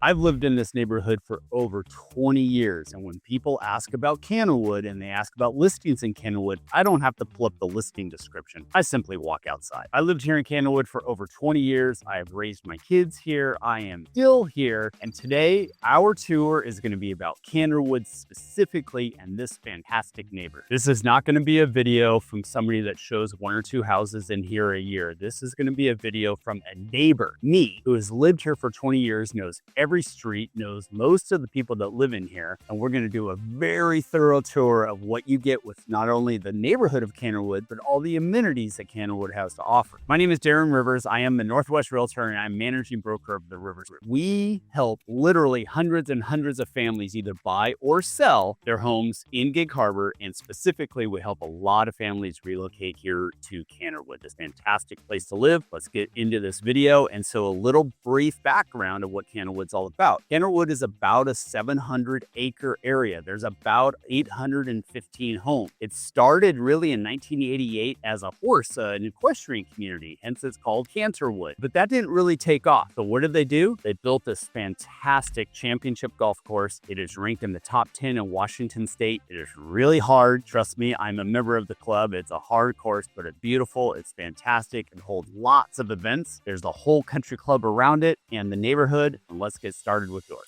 I've lived in this neighborhood for over 20 years, and when people ask about Candlewood and they ask about listings in Candlewood, I don't have to pull up the listing description. I simply walk outside. I lived here in Candlewood for over 20 years. I have raised my kids here. I am still here, and today our tour is going to be about Candlewood specifically and this fantastic neighborhood. This is not going to be a video from somebody that shows one or two houses in here a year. This is going to be a video from a neighbor, me, who has lived here for 20 years, knows every street, knows most of the people that live in here, and we're going to do a very thorough tour of what you get with not only the neighborhood of Candlewood, but all the amenities that Candlewood has to offer. My name is Darren Rivers. I am the Northwest Realtor, and I'm managing broker of the Rivers Group. We help literally hundreds and hundreds of families either buy or sell their homes in Gig Harbor, and specifically, we help a lot of families relocate here to Candlewood. This fantastic place to live. Let's get into this video. And so a little brief background of what Candlewood's all about. Candlewood is about a 700-acre area. There's about 815 homes. It started really in 1988 as a an equestrian community, hence it's called Canterwood. But that didn't really take off. So what did they do? They built this fantastic championship golf course. It is ranked in the top 10 in Washington State. It is really hard. Trust me, I'm a member of the club. It's a hard course, but it's beautiful. It's fantastic. It holds lots of events. There's the whole country club around it and the neighborhood. And let's get started with yours.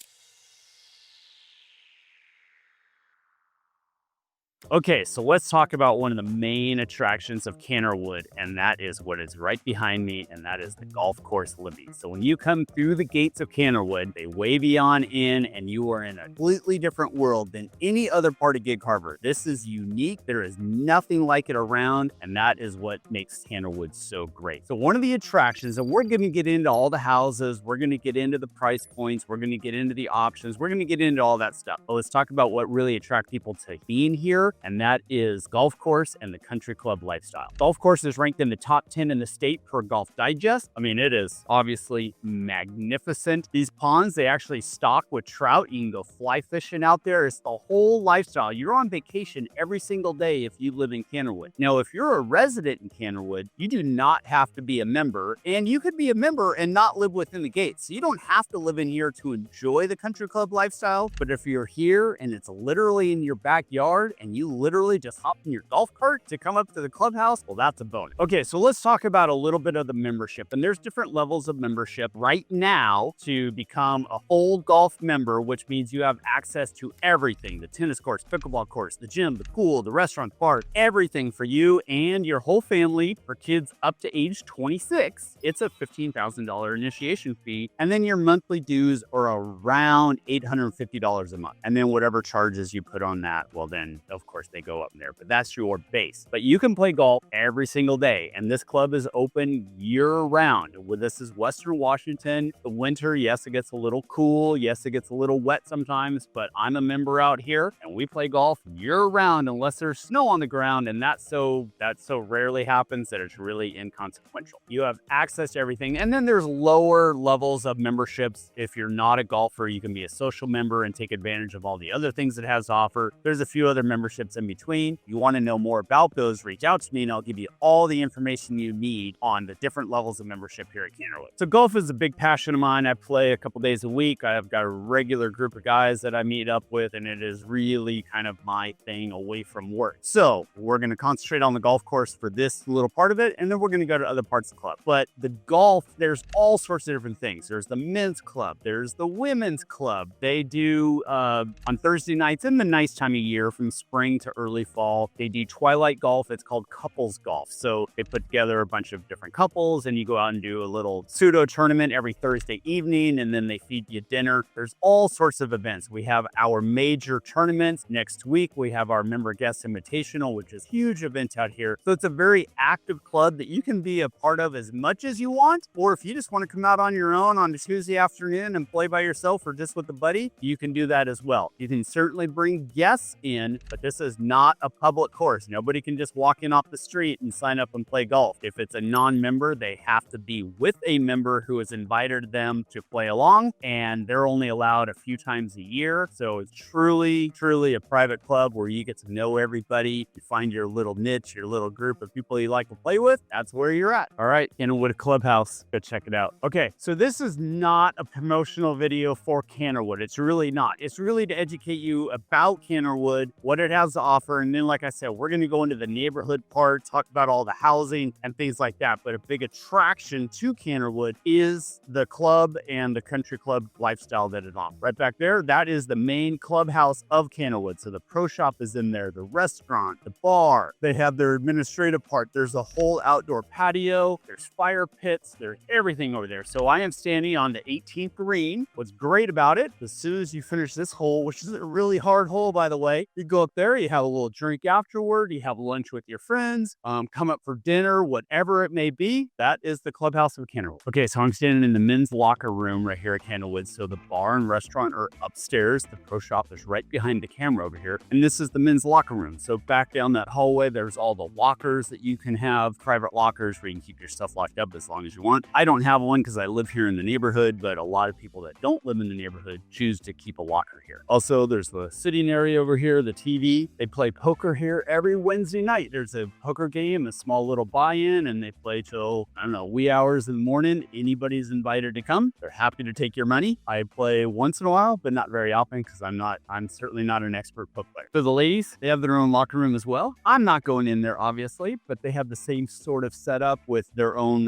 Okay, so let's talk about one of the main attractions of Candlewood, and that is what is right behind me, and that is the golf course living. So when you come through the gates of Candlewood, they wave you on in, and you are in a completely different world than any other part of Gig Harbor. This is unique. There is nothing like it around, and that is what makes Candlewood so great. So one of the attractions, and we're going to get into all the houses, we're going to get into the price points, we're going to get into the options, we're going to get into all that stuff. But let's talk about what really attracts people to being here, and that is golf course and the country club lifestyle. Golf course is ranked in the top 10 in the state per Golf Digest. I mean, it is obviously magnificent. These ponds, they actually stock with trout. You can go fly fishing out there. It's the whole lifestyle. You're on vacation every single day if you live in Candlewood. Now, if you're a resident in Candlewood, you do not have to be a member, and you could be a member and not live within the gates. So you don't have to live in here to enjoy the country club lifestyle, but if you're here and it's literally in your backyard and you literally just hop in your golf cart to come up to the clubhouse, well, that's a bonus. Okay, so let's talk about a little bit of the membership. And there's different levels of membership right now to become a full golf member, which means you have access to everything: the tennis courts, pickleball courts, the gym, the pool, the restaurant, bar, everything for you and your whole family. For kids up to age 26, it's a $15,000 initiation fee. And then your monthly dues are around $850 a month. And then whatever charges you put on that, well, then of course they go up there, but that's your base. But you can play golf every single day, and this club is open year-round. This is Western Washington. The winter, yes, it gets a little cool. Yes, it gets a little wet sometimes, but I'm a member out here, and we play golf year-round unless there's snow on the ground, and that so rarely happens that it's really inconsequential. You have access to everything, and then there's lower levels of memberships. If you're not a golfer, you can be a social member and take advantage of all the other things it has to offer. There's a few other memberships in between. You want to know more about those, reach out to me and I'll give you all the information you need on the different levels of membership here at Candlewood. So golf is a big passion of mine. I play a couple days a week. I've got a regular group of guys that I meet up with, and it is really kind of my thing away from work. So we're going to concentrate on the golf course for this little part of it, and then we're going to go to other parts of the club. But the golf, there's all sorts of different things. There's the men's club. There's the women's club. They do on Thursday nights in the nice time of year from spring to early fall, they do twilight golf. It's called couples golf. So they put together a bunch of different couples and you go out and do a little pseudo tournament every Thursday evening, and then they feed you dinner. There's all sorts of events. We have our major tournaments. Next week, we have our member guest invitational, which is a huge event out here. So it's a very active club that you can be a part of as much as you want, or if you just want to come out on your own on a Tuesday afternoon and play by yourself or just with a buddy, you can do that as well. You can certainly bring guests in, but this This is not a public course. Nobody can just walk in off the street and sign up and play golf. If it's a non-member, they have to be with a member who has invited them to play along, and they're only allowed a few times a year. So it's truly a private club where you get to know everybody. You find your little niche, your little group of people you like to play with. That's where you're at. All right, Cannerwood Clubhouse. Go check it out. Okay, so this is not a promotional video for Cannerwood. It's really not. It's really to educate you about Cannerwood, what it has to offer. And then, like I said, we're going to go into the neighborhood part, talk about all the housing and things like that. But a big attraction to Cannerwood is the club and the country club lifestyle that it offers. Right back there, that is the main clubhouse of Cannerwood. So the pro shop is in there, the restaurant, the bar. They have their administrative part. There's a whole outdoor patio. There's fire pits. There's everything over there. So I am standing on the 18th green. What's great about it, as soon as you finish this hole, which is a really hard hole, by the way, you go up there, you have a little drink afterward, you have lunch with your friends, come up for dinner, whatever it may be. That is the clubhouse of Cannerwood. Okay, so I'm standing in the men's locker room right here at Cannerwood. So the bar and restaurant are upstairs. The pro shop is right behind the camera over here. And this is the men's locker room. So back down that hallway, there's all the lockers that you can have, private lockers where you can keep your stuff locked up as long as you want. I don't have one because I live here in the neighborhood, but a lot of people that don't live in the neighborhood choose to keep a locker here. Also, there's the sitting area over here, the TV. They play poker here every Wednesday night. There's a poker game, a small little buy-in, and they play till, I don't know, wee hours in the morning. Anybody's invited to come. They're happy to take your money. I play once in a while, but not very often because I'm certainly not an expert poker player. So the ladies, they have their own locker room as well. I'm not going in there, obviously, but they have the same sort of setup with their own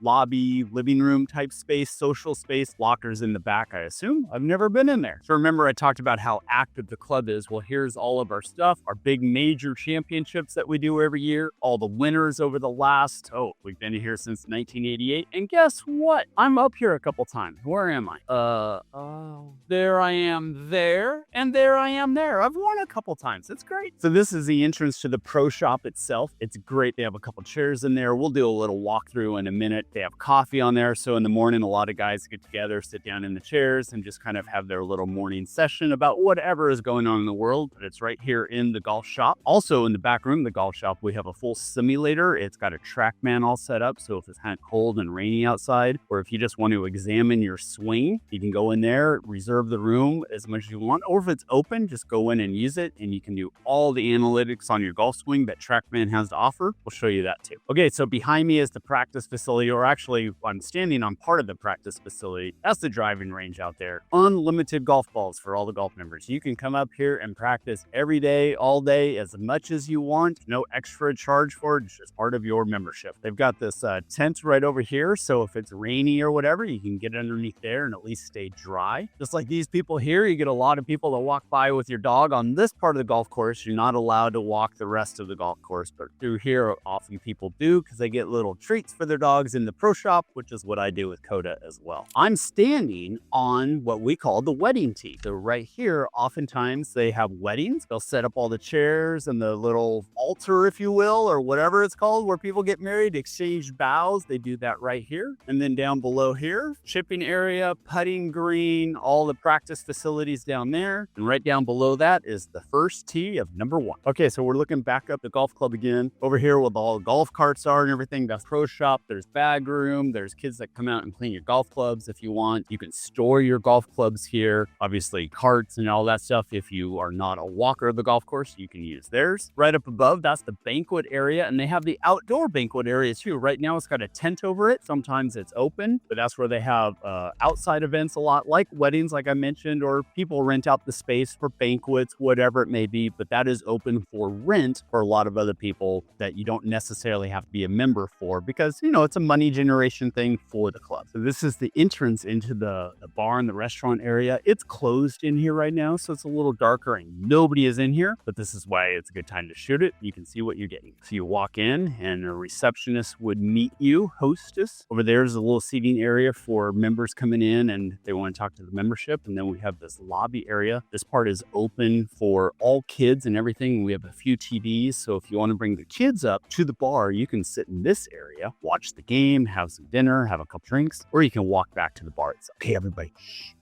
lobby, living room type space, social space, lockers in the back, I assume. I've never been in there. So remember I talked about how active the club is. Well, here's all of our stuff, our big major championships that we do every year, all the winners over the last, we've been here since 1988. And guess what? I'm up here a couple times. Where am I? There I am there, and there I am there. I've won a couple times. It's great. So this is the entrance to the pro shop itself. It's great. They have a couple chairs in there. We'll do a little walkthrough in a minute. They have coffee on there. So in the morning, a lot of guys get together, sit down in the chairs, and just kind of have their little morning session about whatever is going on in the world. But it's right here in the golf shop. Also in the back room of the golf shop, we have a full simulator. It's got a TrackMan all set up. So if it's cold and rainy outside, or if you just want to examine your swing, you can go in there, reserve the room as much as you want. Or if it's open, just go in and use it, and you can do all the analytics on your golf swing that TrackMan has to offer. We'll show you that too. Okay, so behind me is the practice facility, or actually I'm standing on part of the practice facility. That's the driving range out there. Unlimited golf balls for all the golf members. You can come up here and practice every day, all day, as much as you want. No extra charge for it. It's just part of your membership. They've got this tent right over here, so if it's rainy or whatever, you can get underneath there and at least stay dry. Just like these people here, you get a lot of people that walk by with your dog on this part of the golf course. You're not allowed to walk the rest of the golf course, but through here, often people do because they get little treats for their dogs in the pro shop, which is what I do with Coda as well. I'm standing on what we call the wedding tee. So right here, oftentimes they have weddings. They'll set up all the chairs and the little altar, if you will, or whatever it's called, where people get married, exchange vows. They do that right here. And then down below here, chipping area, putting green, all the practice facilities down there. And right down below that is the first tee of number 1. Okay, so we're looking back up the golf club again. Over here where all the golf carts are and everything, that's pro shop. There's bag room. There's kids that come out and clean your golf clubs if you want. You can store your golf clubs here. Obviously carts and all that stuff. If you are not a walker of the golf course, you can use theirs. Right up above, that's the banquet area, and they have the outdoor banquet area too. Right now it's got a tent over it. Sometimes it's open, but that's where they have outside events a lot, like weddings, like I mentioned, or people rent out the space for banquets, whatever it may be, but that is open for rent for a lot of other people that you don't necessarily have to be a member for because, it's a money generation thing for the club. So this is the entrance into the bar and the restaurant area. It's closed in here right now, so it's a little darker and nobody is in here, but this is why it's a good time to shoot it. You can see what you're getting. So you walk in and a receptionist would meet you, hostess. Over there is a little seating area for members coming in and they want to talk to the membership. And then we have this lobby area. This part is open for all kids and everything. We have a few TVs. So if you want to bring the kids up to the bar, you can sit in this area, watch the game, have some dinner, have a couple drinks, or you can walk back to the bar itself. Okay, everybody,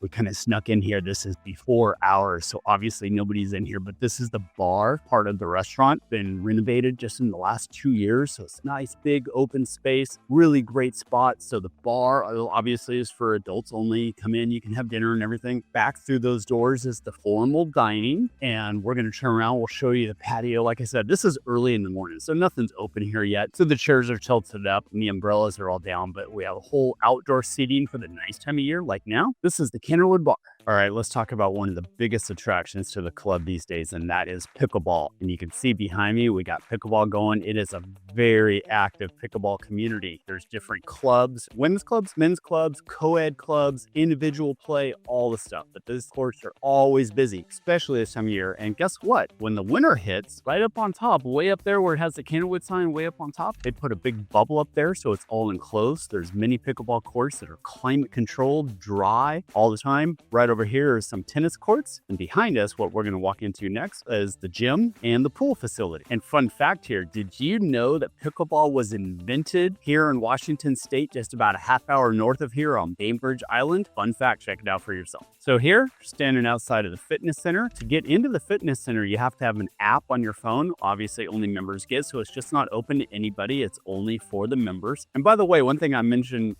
we kind of snuck in here. This is before hours, so obviously nobody's in here, but this is the bar part of the restaurant. Been renovated just in the last 2 years. So it's nice, big open space, really great spot. So the bar obviously is for adults only. Come in, you can have dinner and everything. Back through those doors is the formal dining. And we're going to turn around. We'll show you the patio. Like I said, this is early in the morning, so nothing's open here yet. So the chairs are tilted up and the umbrellas are all down, but we have a whole outdoor seating for the nice time of year like now. This is the Kennerwood Bar. All right, let's talk about one of the biggest attractions to the club these days, and that is pickleball. And you can see behind me, we got pickleball going. It is a very active pickleball community. There's different clubs, women's clubs, men's clubs, co-ed clubs, individual play, all the stuff. But these courts are always busy, especially this time of year. And guess what? When the winter hits, right up on top, way up there where it has the Kennerwood sign way up on top, they put a big bubble up there so it's all enclosed. There's many pickleball courts that are climate controlled, dry all the time. Right over here is some tennis courts, and behind us, what we're going to walk into next is the gym and the pool facility. And fun fact here, did you know that pickleball was invented here in Washington State, just about a half hour north of here on Bainbridge Island? Fun fact, check it out for yourself. So here, standing outside of the fitness center. To get into the fitness center, you have to have an app on your phone. Obviously, only members get, so it's just not open to anybody. It's only for the members. And by the way, one thing I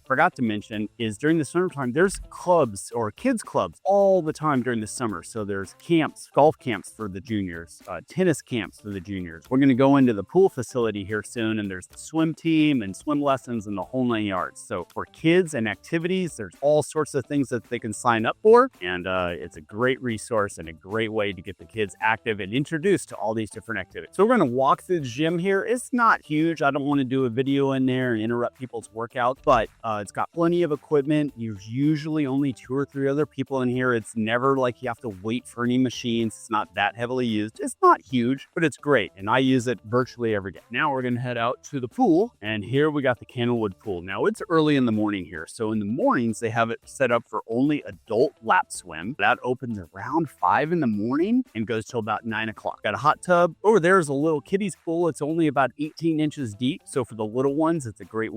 forgot to mention is during the summertime, there's clubs or kids clubs all the time during the summer. So there's camps, golf camps for the juniors, tennis camps for the juniors. We're going to go into the pool facility here soon, and there's the swim team and swim lessons and the whole 9 yards. So for kids and activities, there's all sorts of things that they can sign up for. And it's a great resource and a great way to get the kids active and introduced to all these different activities. So we're going to walk through the gym here. It's not huge. I don't want to do a video in there and interrupt people's workout, but it's got plenty of equipment. There's usually only 2 or 3 other people in here. It's never like you have to wait for any machines. It's not that heavily used. It's not huge, but it's great. And I use it virtually every day. Now we're going to head out to the pool. And here we got the Kennerwood pool. Now it's early in the morning here. So in the mornings, they have it set up for only adult lap swim. That opens around 5 in the morning and goes till about 9 o'clock. Got a hot tub. Over there is a little kiddies pool. It's only about 18 inches deep. So for the little ones, it's a great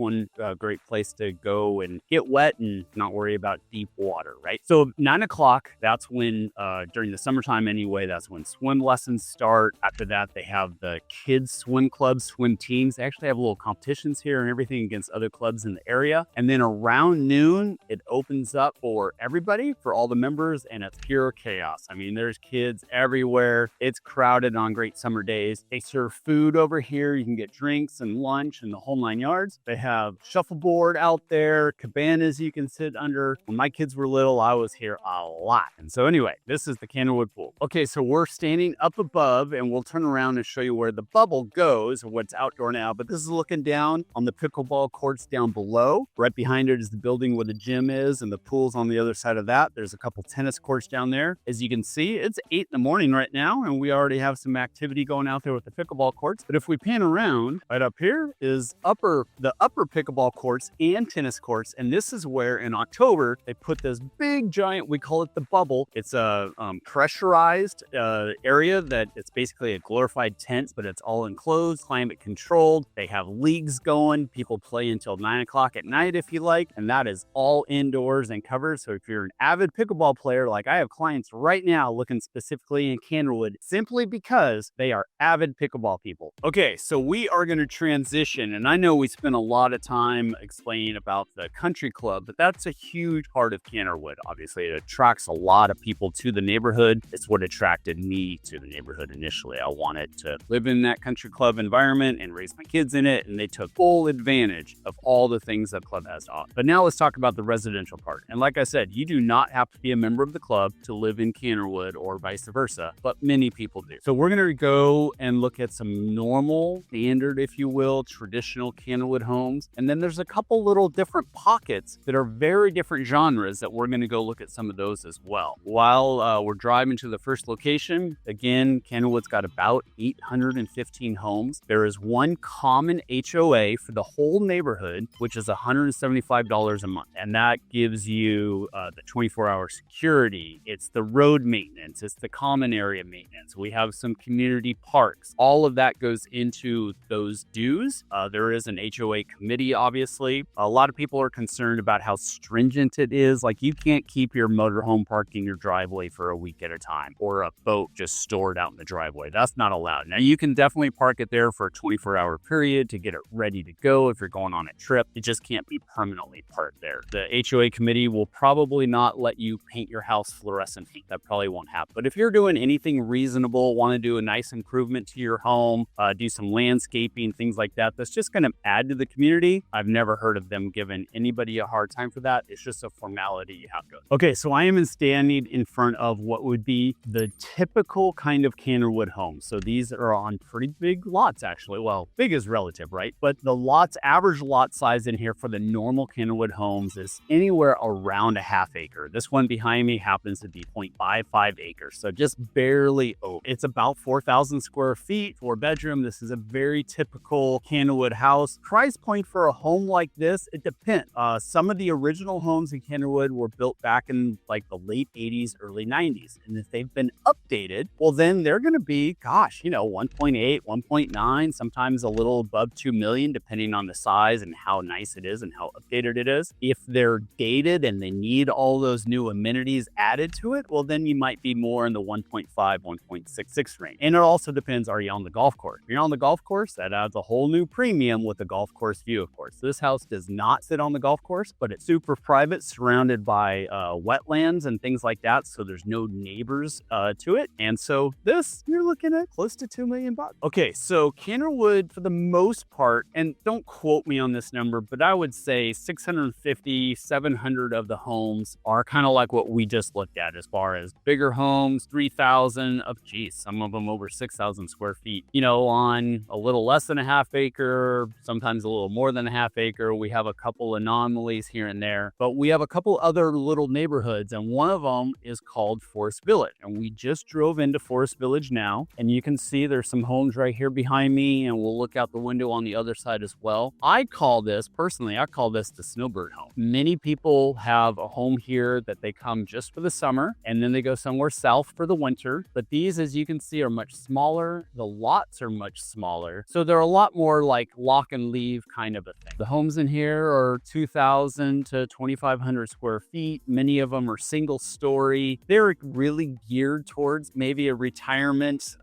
place to go and get wet and not worry about deep water, right? So 9 o'clock, that's when, during the summertime anyway, that's when swim lessons start. After that, they have the kids swim clubs, swim teams. They actually have little competitions here and everything against other clubs in the area. And then around noon, it opens up for everybody, for all the members, and it's pure chaos. I mean, there's kids everywhere. It's crowded on great summer days. They serve food over here. You can get drinks and lunch and the whole 9 yards. They have shuffleboard out there, cabanas you can sit under. When my kids were little, I was here a lot. And so anyway, this is the Kennerwood pool. Okay, so we're standing up above, and we'll turn around and show you where the bubble goes, or what's outdoor now. But this is looking down on the pickleball courts down below. Right behind it is the building where the gym is, and the pool's on the other side of that. There's a couple tennis courts down there. As you can see, it's 8 in the morning right now, and we already have some activity going out there with the pickleball courts. But if we pan around, right up here is the upper pickleball courts and tennis courts. And this is where in October, they put this big giant, we call it the bubble. It's a pressurized area that it's basically a glorified tent, but it's all enclosed, climate controlled. They have leagues going. People play until 9 o'clock at night if you like, and that is all indoors and covered. So if you're an avid pickleball player, like I have clients right now looking specifically in Kennerwood simply because they are avid pickleball people. Okay, so we are going to transition, and I know we spent a lot of time explaining about the country club, but that's a huge part of Kennerwood. Obviously, it attracts a lot of people to the neighborhood. It's what attracted me to the neighborhood initially. I wanted to live in that country club environment and raise my kids in it, and they took full advantage of all the things that club has to offer. But now let's talk about the residential part. And like I said, you do not have to be a member of the club to live in Kennerwood or vice versa, but many people do. So we're going to go and look at some normal, standard, if you will, traditional Kennerwood homes. And then there's a couple little different pockets that are very different genres that we're going to go look at some of those as well. While we're driving to the first location, again, Kennerwood's got about 815 homes. There is one common HOA for the whole neighborhood, which is $175 a month. And that gives you the 24-hour security. It's the road maintenance. It's the common area maintenance. We have some community parks. All of that goes into those dues. There is an HOA committee, obviously. A lot of people are concerned about how stringent it is. Like, you can't keep your motorhome parked in your driveway for a week at a time, or a boat just stored out in the driveway. That's not allowed. Now, you can definitely park it there for a 24-hour period to get it ready to go if you're going on a trip. It just can't be permanently parked there. The HOA committee will probably not let you paint your house fluorescent pink. That probably won't happen. But if you're doing anything reasonable, want to do a nice improvement to your home, do some landscaping, things like that, that's just going to add to the community. I've never heard of them giving anybody a hard time for that. It's just a formality you have to. Okay, so I am standing in front of what would be the typical kind of Cannerwood home. So these are on pretty big lots, actually. Well, big is relative, right? But the lots, average lot size in here for the normal Cannerwood homes is anywhere around a half acre. This one behind me happens to be 0.55 acres, so just barely over. It's about 4,000 square feet, 4-bedroom. This is a very typical Cannerwood house. Price point for a home like this, it depends. Some of the original homes in Cannerwood were built back in like the late 80s, early 90s. And if they've been updated, well, then they're going to be, 1.8, 1.9, sometimes a little above 2 million, depending on the size and how nice it is and how updated it is. If they're dated and they need all those new amenities added to it, well, then you might be more in the 1.5, 1.66 range. And it also depends, are you on the golf course? If you're on the golf course, that adds a whole new premium with the golf course view, of course. This house does not sit on the golf course, but it's super private, surrounded by wetlands and things like that. So there's no neighbors to it. And so this, you're looking at close to $2 million. Okay, so Cannerwood, for the most part, and don't quote me on this number, but I would say 650, 700 of the homes are kind of like what we just looked at, as far as bigger homes, 3,000 of, some of them over 6,000 square feet, on a little less than a half acre, sometimes a little more than a half acre. We have a couple anomalies here and there, but we have a couple other little neighborhoods, and one of them is called Forest Village. And we just drove into Forest Village now, and you can see there's some homes right here behind me, and we'll look out the window on the other side as well. I call this the snowbird home. Many people have a home here that they come just for the summer, and then they go somewhere south for the winter. But these, as you can see, are much smaller. The lots are much smaller, so they're a lot more like lock and leave kind of a thing. The homes in here are 2,000 to 2,500 square feet. Many of them are single story. They're really geared towards maybe a retirement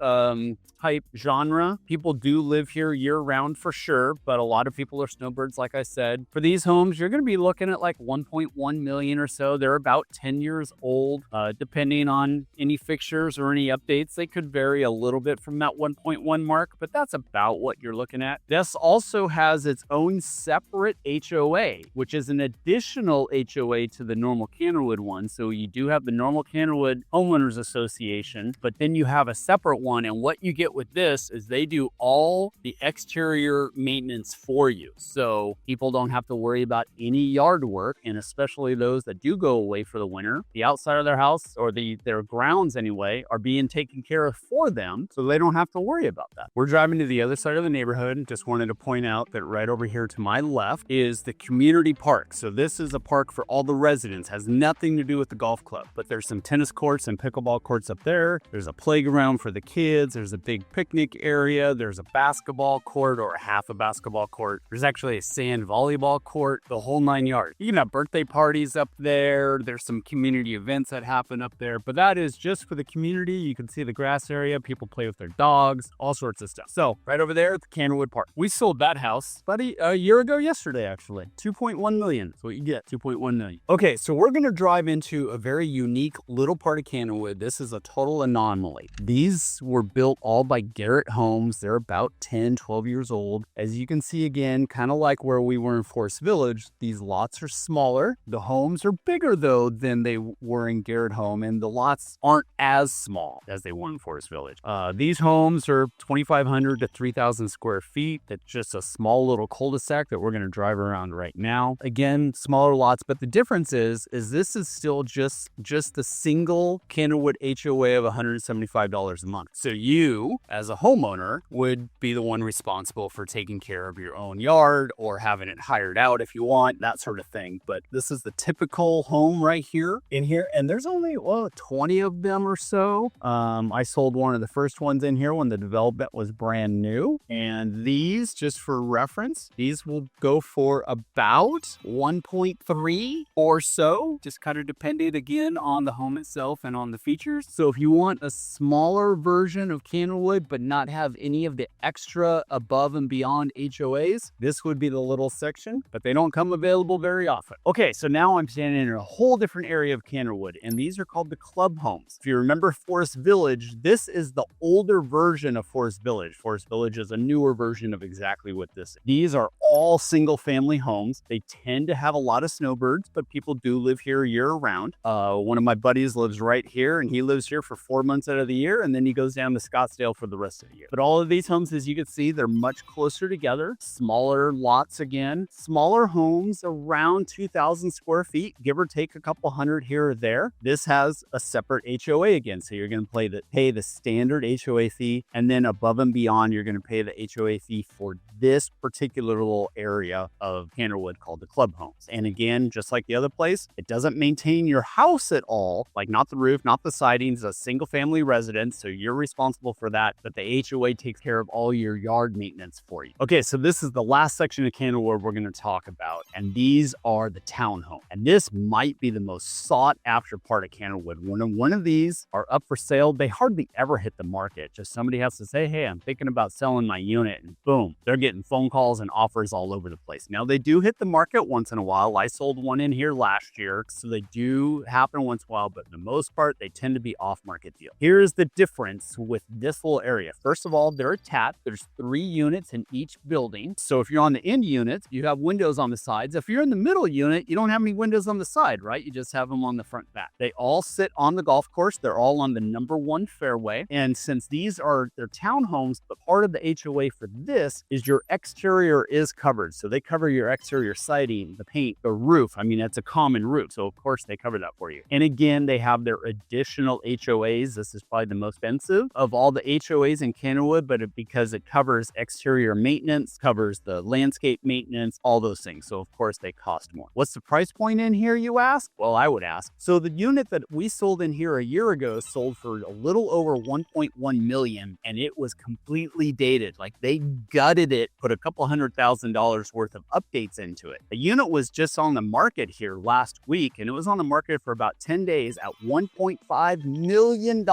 type genre. People do live here year round for sure, but a lot of people are snowbirds, like I said. For these homes, you're going to be looking at like 1.1 million or so. They're about 10 years old, depending on any fixtures or any updates. They could vary a little bit from that 1.1 mark, but that's about what you're looking at. This also has its own separate HOA, which is an additional HOA to the normal Cannerwood one. So you do have the normal Cannerwood Homeowners Association, but then you have a separate one. And what you get with this is they do all the exterior maintenance for you. So people don't have to worry about any yard work, and especially those that do go away for the winter, the outside of their house or their grounds anyway are being taken care of for them, so they don't have to worry about that. We're driving to the other side of the neighborhood, and just wanted to point out that right over here to my left is the community park. So this is a park for all the residents, has nothing to do with the golf club, but there's some tennis courts and pickleball courts up there. There's a playground for the kids. There's a big picnic area. There's a basketball court, or half a basketball court. There's actually a sand volleyball court, the whole 9 yards. You can have birthday parties up there. There's some community events that happen up there, but that is just for the community. You can see the grass area. People play with their dogs, all sorts of stuff. So right over there at the Cannerwood Park. We sold that house about a year ago yesterday, actually. 2.1 million. That's what you get, 2.1 million. Okay, so we're going to drive into a very unique little part of Cannerwood. This is a total anomaly. These were built all by Garrett Homes. They're about 10, 12 years old. As you can see, again, kind of like where we were in Forest Village, these lots are smaller. The homes are bigger, though, than they were in Garrett Home, and the lots aren't as small as they were in Forest Village. These homes are 2,500 to 3,000 square feet. That's just a small little cul-de-sac that we're going to drive around right now. Again, smaller lots, but the difference is this is still just the single Cannerwood HOA of $175 a month. So you, as a homeowner, would be the one responsible for taking care of your own yard or having it hired out if you want, that sort of thing. But this is the typical home right here in here, and there's only 20 of them or so. I sold one of the first ones in here when the development was brand new, and these, just for reference, these will go for about 1.3 or so, just kind of dependent again on the home itself and on the features. So if you want a smaller version of Candlewood but not have any of the extra above and beyond HOAs, this would be the little section, but they don't come available very often. Okay, so now I'm standing in a whole different area of Candlewood, and these are called the club homes. If you remember Forest Village, this is the older version of Forest Village. Forest Village is a newer version of exactly what this is. These are all single family homes. They tend to have a lot of snowbirds, but people do live here year round. One of my buddies lives right here, and he lives here for 4 months out of the year, and then he goes down to Scottsdale for the rest of the year. But all of these homes, as you can see, they're much closer together, smaller lots again, smaller homes around 2,000 square feet, give or take a couple hundred here or there. This has a separate HOA again, so you're going to pay the standard HOA fee, and then above and beyond, you're going to pay the HOA fee for this particular little area of Candlewood called the club homes. And again, just like the other place, it doesn't maintain your house at all, like not the roof, not the siding. It's a single family residence, so you're responsible for that, but the HOA takes care of all your yard maintenance for you. Okay, so this is the last section of Candlewood we're going to talk about, and these are the townhomes. And this might be the most sought after part of Candlewood. When one of these are up for sale, they hardly ever hit the market. Just somebody has to say, hey, I'm thinking about selling my unit, and boom, they're getting phone calls and offers all over the place. Now, they do hit the market once in a while. I sold one in here last year, so they do happen once in a while, but for the most part, they tend to be off-market deals. Here's the difference with this little area. First of all, they're attached. There's 3 units in each building. So if you're on the end units, you have windows on the sides. If you're in the middle unit, you don't have any windows on the side, right? You just have them on the front back. They all sit on the golf course. They're all on the number 1 fairway. And since these are their townhomes, but part of the HOA for this is your exterior is covered. So they cover your exterior siding, the paint, the roof. I mean, that's a common roof. So of course they cover that for you. And again, they have their additional HOAs. This is probably the most expensive of all the HOAs in Candlewood, but because it covers exterior maintenance, covers the landscape maintenance, all those things. So of course they cost more. What's the price point in here, you ask? Well, I would ask. So the unit that we sold in here a year ago sold for a little over 1.1 million, and it was completely dated. Like they gutted it, put a couple $100,000 worth of updates into it. The unit was just on the market here last week, and it was on the market for about 10 days at $1.5 million,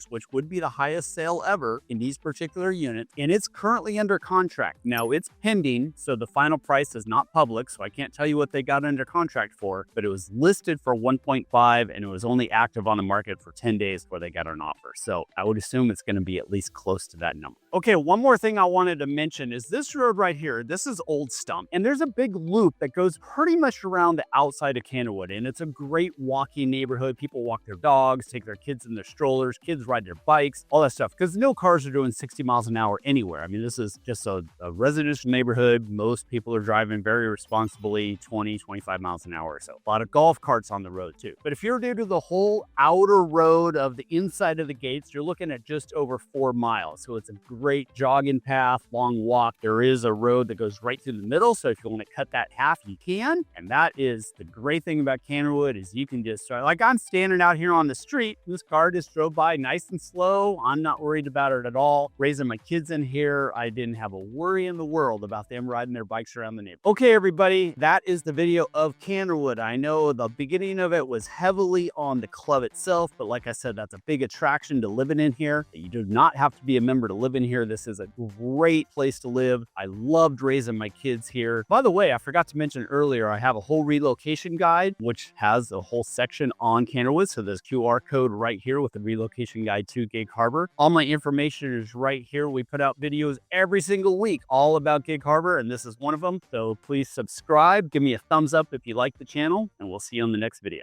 which would be the highest sale ever in these particular units. And it's currently under contract. Now it's pending, so the final price is not public, so I can't tell you what they got under contract for, but it was listed for 1.5 and it was only active on the market for 10 days before they got an offer. So I would assume it's going to be at least close to that number. Okay, one more thing I wanted to mention is this road right here. This is Old Stump, and there's a big loop that goes pretty much around the outside of Candlewood, and it's a great walking neighborhood. People walk their dogs, take their kids in their strollers, kids ride their bikes, all that stuff, because no cars are doing 60 miles an hour anywhere. I mean, this is just a residential neighborhood. Most people are driving very responsibly, 20, 25 miles an hour or so. A lot of golf carts on the road too. But if you're due to the whole outer road of the inside of the gates, you're looking at just over 4 miles. So it's a great jogging path, long walk. There is a road that goes right through the middle, so if you want to cut that half, you can. And that is the great thing about Candlewood, is you can just start, like I'm standing out here on the street, this car just drove by nice and slow. I'm not worried about it at all. Raising my kids in here, I didn't have a worry in the world about them riding their bikes around the neighborhood. Okay, everybody, that is the video of Candlewood. I know the beginning of it was heavily on the club itself, but like I said, that's a big attraction to living in here. You do not have to be a member to live in here. This is a great place to live. I loved raising my kids here. By the way, I forgot to mention earlier, I have a whole relocation guide, which has a whole section on Candlewood. So there's QR code right here with the relocation guide to Gig Harbor. All my information is right here. We put out videos every single week all about Gig Harbor, and this is one of them. So please subscribe, give me a thumbs up if you like the channel, and we'll see you on the next video.